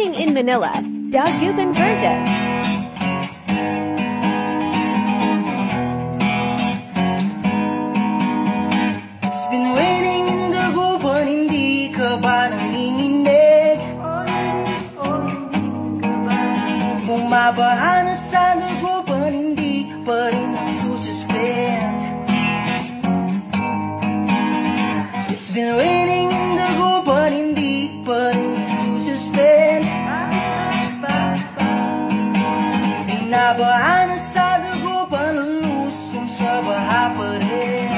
Raining in Manila, Dagupan version. It's been raining in Dagupan, hindi ka ba nanginginig? Bumabaha na sa Dagupan, hindi pa rin nagsususpend. It's been raining in Dagupan, hindi pa rin nagsususpend. Binabaha na sa Dagupan, lulusong sa baha pa rin.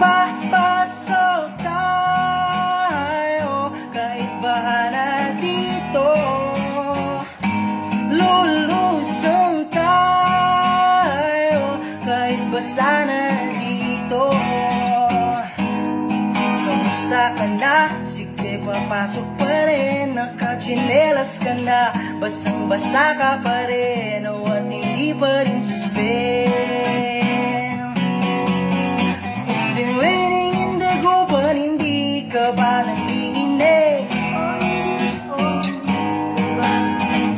Papasok tayo kahit baha na dito. Lulusong tayo kahit basa na dito. Kamusta ka na? Sige, papasok pa rin. Nakachinelas ka na, basang-basa ka pa rin, o at hindi pa rin suspend. It's been raining in Dagupan, hindi ka ba nanginginig?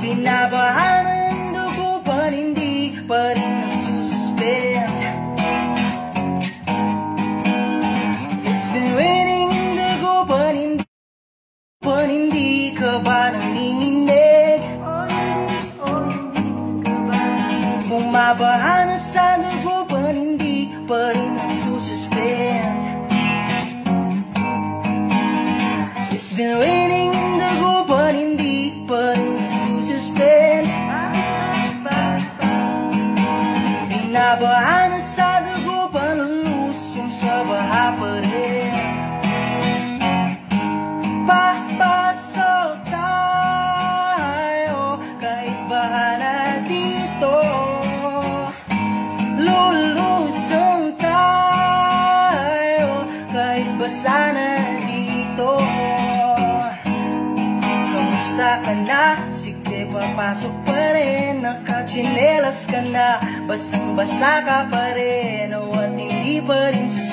Binabaha ng Dagupan, hindi pa rin nagsususpend. It's been raining in Dagupan, hindi ka ba nanginginig? Bumabaha na sa Dagupan, hindi pa rin nagsususpend. It's been raining in Dagupan, hindi pa rin nagsususpend. Binabaha na sa Dagupan, lulusong sa baha pa rin. Papasok tayo kahit baha na dito. Lulusong tayo kahit basa na dito. Kamusta ka na? Sige, papasok pa rin. Nakachinelas ka na, basang-basa ka pa rin, o at hindi pa rin susunod.